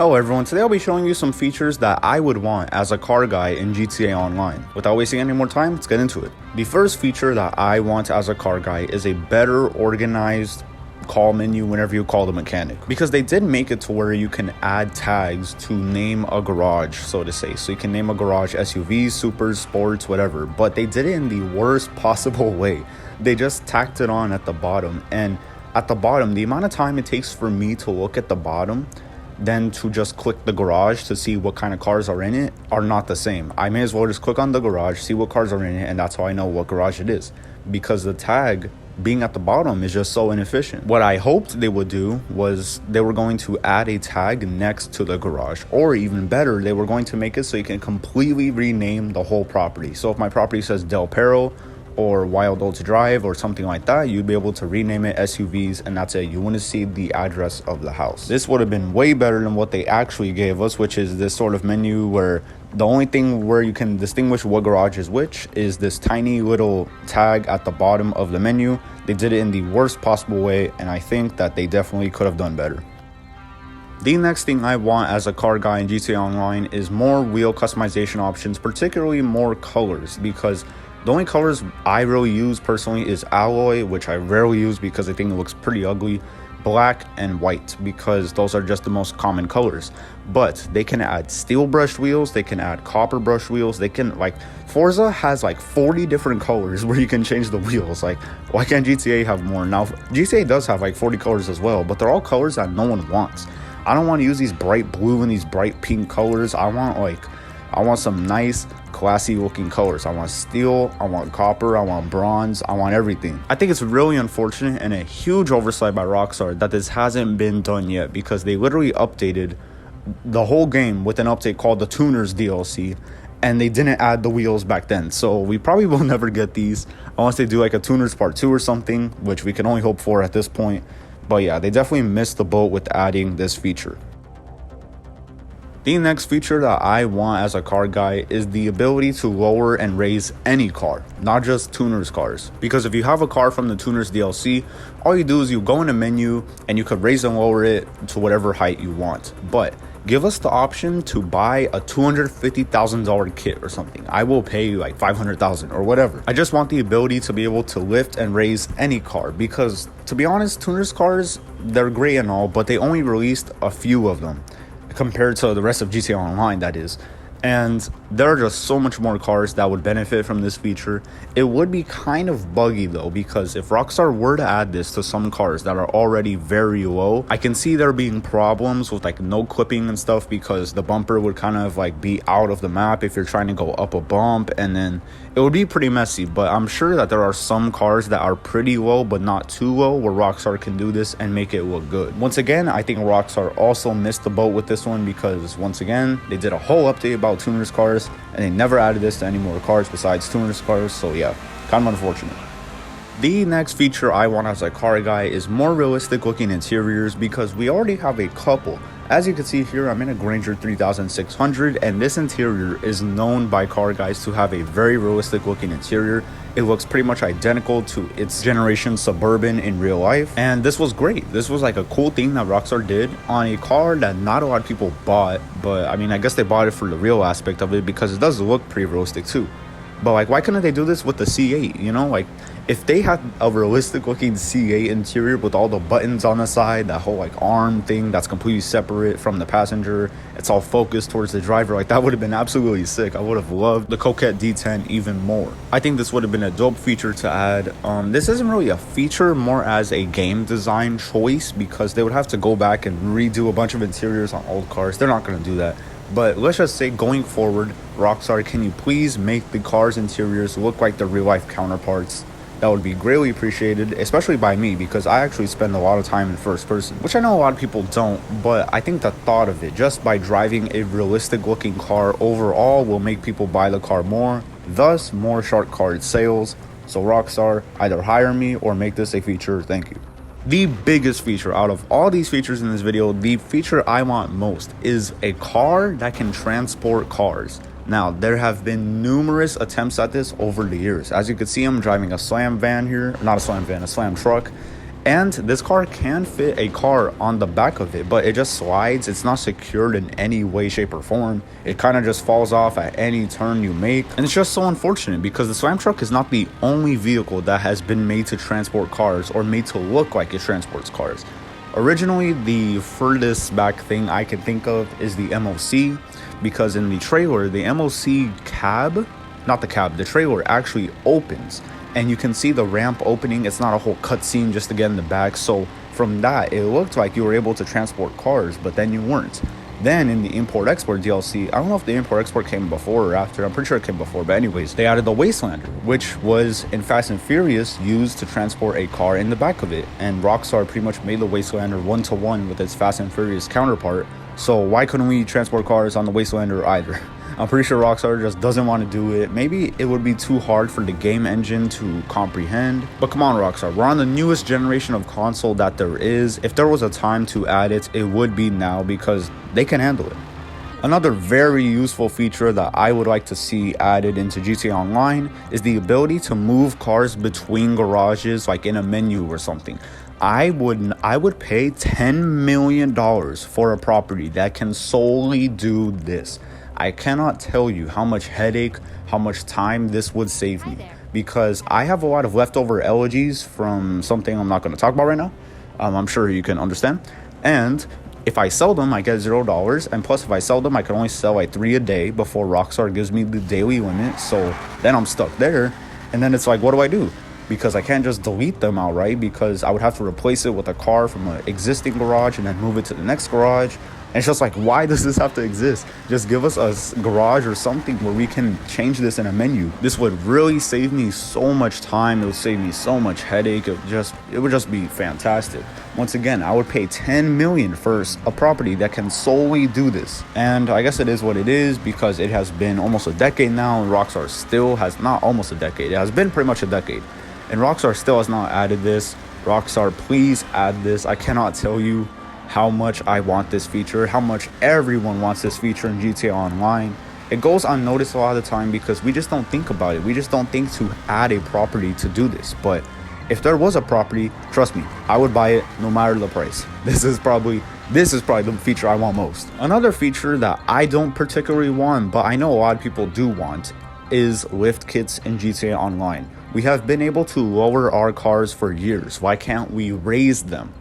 Hello everyone, today I'll be showing you some features that I would want as a car guy in GTA Online. Without wasting any more time, let's get into it. The first feature that I want as a car guy is a better organized call menu whenever you call the mechanic, because they did make it to where you can add tags to name a garage, so to say. So you can name a garage SUVs, supers, sports, whatever, but they did it in the worst possible way. They just tacked it on at the bottom, and at the bottom, the amount of time it takes for me to look at the bottom then to just click the garage to see what kind of cars are in it are not the same. I may as well just click on the garage, see what cars are in it, and that's how I know what garage it is, because the tag being at the bottom is just so inefficient. What I hoped they would do was they were going to add a tag next to the garage, or even better, they were going to make it so you can completely rename the whole property. So if my property says Del Perro or Wild Oats Drive or something like that, you'd be able to rename it SUVs, and that's it. You wouldn't see the address of the house. This would have been way better than what they actually gave us, which is this sort of menu where the only thing where you can distinguish what garage is which is this tiny little tag at the bottom of the menu. They did it in the worst possible way, and I think that they definitely could have done better. The next thing I want as a car guy in GTA Online is more wheel customization options, particularly more colors, because the only colors I really use personally is alloy, which I rarely use because I think it looks pretty ugly, black and white, because those are just the most common colors. But they can add steel brushed wheels, they can add copper brushed wheels, they can, like, Forza has like 40 different colors where you can change the wheels. Like, why can't GTA have more? Now GTA does have like 40 colors as well, but they're all colors that no one wants. I don't want to use these bright blue and these bright pink colors. I want some nice classy looking colors. I want steel, I want copper, I want bronze, I want everything. I think it's really unfortunate and a huge oversight by Rockstar that this hasn't been done yet, because they literally updated the whole game with an update called the Tuners DLC, and they didn't add the wheels back then. So we probably will never get these unless they do like a Tuners Part 2 or something, which we can only hope for at this point. But yeah, they definitely missed the boat with adding this feature. The next feature that I want as a car guy is the ability to lower and raise any car, not just Tuners cars. Because if you have a car from the Tuners DLC, all you do is you go in a menu and you could raise and lower it to whatever height you want. But give us the option to buy a $250,000 kit or something. I will pay you like $500,000 or whatever. I just want the ability to be able to lift and raise any car, because to be honest, Tuners cars, they're great and all, but they only released a few of them compared to the rest of GTA Online, that is. And there are just so much more cars that would benefit from this feature. It would be kind of buggy though, because if Rockstar were to add this to some cars that are already very low, I can see there being problems with like no clipping and stuff, because the bumper would kind of like be out of the map if you're trying to go up a bump, and then it would be pretty messy. But I'm sure that there are some cars that are pretty low but not too low where Rockstar can do this and make it look good. Once again, I think Rockstar also missed the boat with this one, because once again, they did a whole update about Tuners cars and they never added this to any more cars besides Tuners cars. So yeah, kind of unfortunate. The next feature I want as a car guy is more realistic looking interiors, because we already have a couple. As you can see here, I'm in a Granger 3600, and this interior is known by car guys to have a very realistic looking interior. It looks pretty much identical to its generation Suburban in real life, and this was great. This was like a cool thing that Rockstar did on a car that not a lot of people bought, but I mean, I guess they bought it for the real aspect of it, because it does look pretty realistic too. But like, why couldn't they do this with the C8, you know? Like, if they had a realistic looking C8 interior with all the buttons on the side, that whole like arm thing that's completely separate from the passenger, it's all focused towards the driver, like that would have been absolutely sick. I would have loved the Coquette D10 even more. I think this would have been a dope feature to add. This isn't really a feature, more as a game design choice, because they would have to go back and redo a bunch of interiors on old cars. They're not going to do that. But let's just say, going forward, Rockstar, can you please make the cars' interiors look like their real life counterparts? That would be greatly appreciated, especially by me, because I actually spend a lot of time in first person, which I know a lot of people don't, but I think the thought of it, just by driving a realistic looking car overall, will make people buy the car more, thus more shark card sales. So Rockstar, either hire me or make this a feature. Thank you. The biggest feature out of all these features in this video, the feature I want most, is a car that can transport cars. Now, there have been numerous attempts at this over the years. As you can see, I'm driving a slam van here, not a slam van, a slam truck, And this car can fit a car on the back of it, but it just slides. It's not secured in any way, shape, or form. It kind of just falls off at any turn you make. And it's just so unfortunate because the Slam truck is not the only vehicle that has been made to transport cars or made to look like it transports cars. Originally, the furthest back thing I can think of is the MOC, because in the trailer, the MOC cab, not the cab, the trailer actually opens. And you can see the ramp opening. It's not a whole cutscene just to get in the back. So from that, it looked like you were able to transport cars, but then you weren't. Then in the import-export DLC, I don't know if the import-export came before or after. I'm pretty sure it came before. But anyways, they added the Wastelander, which was in Fast and Furious used to transport a car in the back of it. And Rockstar pretty much made the Wastelander one-to-one with its Fast and Furious counterpart. So why couldn't we transport cars on the Wastelander either? I'm pretty sure Rockstar just doesn't want to do it. Maybe it would be too hard for the game engine to comprehend. But come on, Rockstar, we're on the newest generation of console that there is. If there was a time to add it, it would be now because they can handle it. Another very useful feature that I would like to see added into GTA Online is the ability to move cars between garages, like in a menu or something. I would pay $10 million for a property that can solely do this. I cannot tell you how much headache, how much time this would save me, because I have a lot of leftover elegies from something I'm not going to talk about right now. I'm sure you can understand. And if I sell them, I get $0. And plus, if I sell them, I can only sell like 3 a day before Rockstar gives me the daily limit. So then I'm stuck there. And then it's like, what do I do? Because I can't just delete them outright, because I would have to replace it with a car from an existing garage and then move it to the next garage. And it's just like, why does this have to exist? Just give us a garage or something where we can change this in a menu. This would really save me so much time. It would save me so much headache. It would just be fantastic. Once again, I would pay $10 million for a property that can solely do this. And I guess it is what it is, because it has been almost a decade now, and Rockstar still has not almost a decade. It has been pretty much a decade. And Rockstar still has not added this. Rockstar, please add this. I cannot tell you how much I want this feature, how much everyone wants this feature in GTA Online. It goes unnoticed a lot of the time because we just don't think about it. We just don't think to add a property to do this. But if there was a property, trust me, I would buy it no matter the price. This is probably the feature I want most. Another feature that I don't particularly want, but I know a lot of people do want, is lift kits in GTA Online. We have been able to lower our cars for years. Why can't we raise them?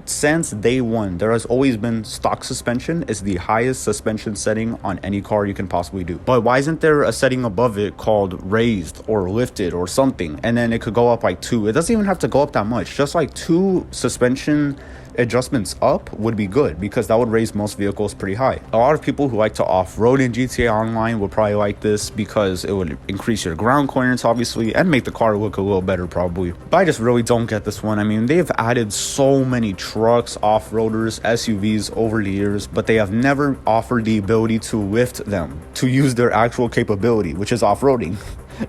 Since day one, there has always been stock suspension is the highest suspension setting on any car you can possibly do. But why isn't there a setting above it called raised or lifted or something? And then it could go up like 2. It doesn't even have to go up that much. Just like 2 suspension adjustments up would be good, because that would raise most vehicles pretty high. A lot of people who like to off-road in GTA Online would probably like this, because it would increase your ground clearance obviously and make the car look a little better probably. But I just really don't get this one. I mean, they've added so many trucks, off-roaders, SUVs over the years, but they have never offered the ability to lift them, to use their actual capability, which is off-roading.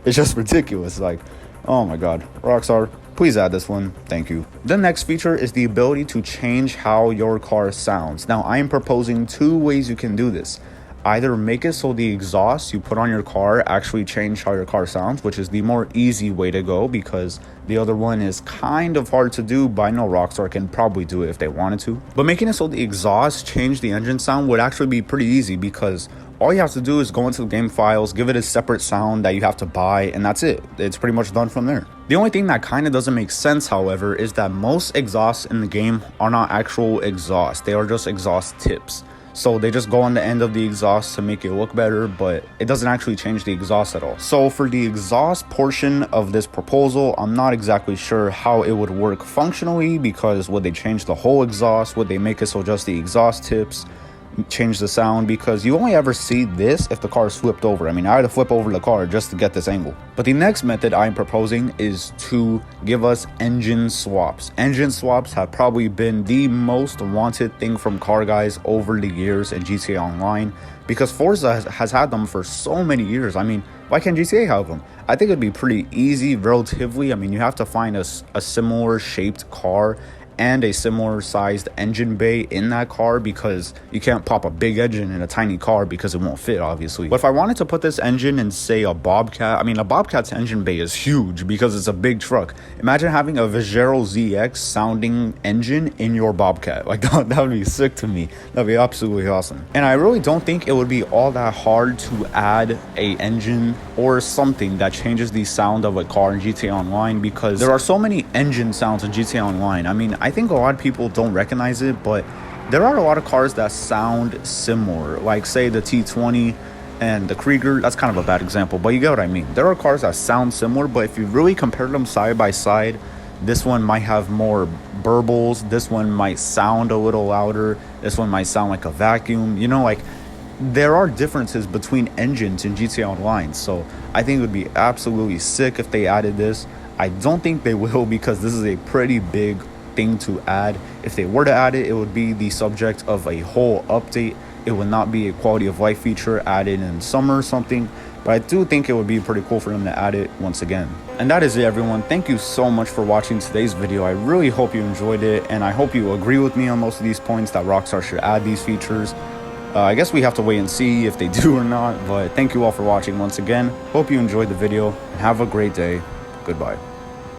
It's just ridiculous. Like, oh my god, Rockstar, please add this one. Thank you. The next feature is the ability to change how your car sounds. Now, I am proposing 2 ways you can do this. Either make it so the exhaust you put on your car actually change how your car sounds, which is the more easy way to go, because the other one is kind of hard to do, but I know Rockstar can probably do it if they wanted to. But making it so the exhaust change the engine sound would actually be pretty easy, because all you have to do is go into the game files, give it a separate sound that you have to buy, and that's it. It's pretty much done from there. The only thing that kind of doesn't make sense, however, is that most exhausts in the game are not actual exhaust. They are just exhaust tips. So they just go on the end of the exhaust to make it look better, but it doesn't actually change the exhaust at all. So for the exhaust portion of this proposal, I'm not exactly sure how it would work functionally, because would they change the whole exhaust? Would they make it so just the exhaust tips change the sound? Because you only ever see this if the car is flipped over. I mean, I had to flip over the car just to get this angle. But the next method I'm proposing is to give us engine swaps. Engine swaps have probably been the most wanted thing from Carguys over the years in GTA Online, because Forza has had them for so many years. I mean, why can't GTA have them? I think it'd be pretty easy relatively. I mean, you have to find a similar shaped car and a similar sized engine bay in that car, because you can't pop a big engine in a tiny car because it won't fit, obviously. But if I wanted to put this engine in, say, a Bobcat, I mean, a Bobcat's engine bay is huge because it's a big truck. Imagine having a Vigero ZX sounding engine in your Bobcat. Like, that would be sick to me. That'd be absolutely awesome. And I really don't think it would be all that hard to add a engine or something that changes the sound of a car in GTA Online, because there are so many engine sounds in GTA Online. I mean, I think a lot of people don't recognize it, but there are a lot of cars that sound similar, like say the T20 and the Krieger. That's kind of a bad example, but you get what I mean. There are cars that sound similar, but if you really compare them side by side, this one might have more burbles, this one might sound a little louder, this one might sound like a vacuum, you know, like there are differences between engines in GTA Online. So I think it would be absolutely sick if they added this. I don't think they will, because this is a pretty big thing to add. If they were to add it, it would be the subject of a whole update. It would not be a quality of life feature added in summer or something. But I do think it would be pretty cool for them to add it once again. And that is it, everyone. Thank you so much for watching today's video. I really hope you enjoyed it, and I hope you agree with me on most of these points that Rockstar should add these features. I guess we have to wait and see if they do or not, but thank you all for watching once again. Hope you enjoyed the video, and have a great day. Goodbye.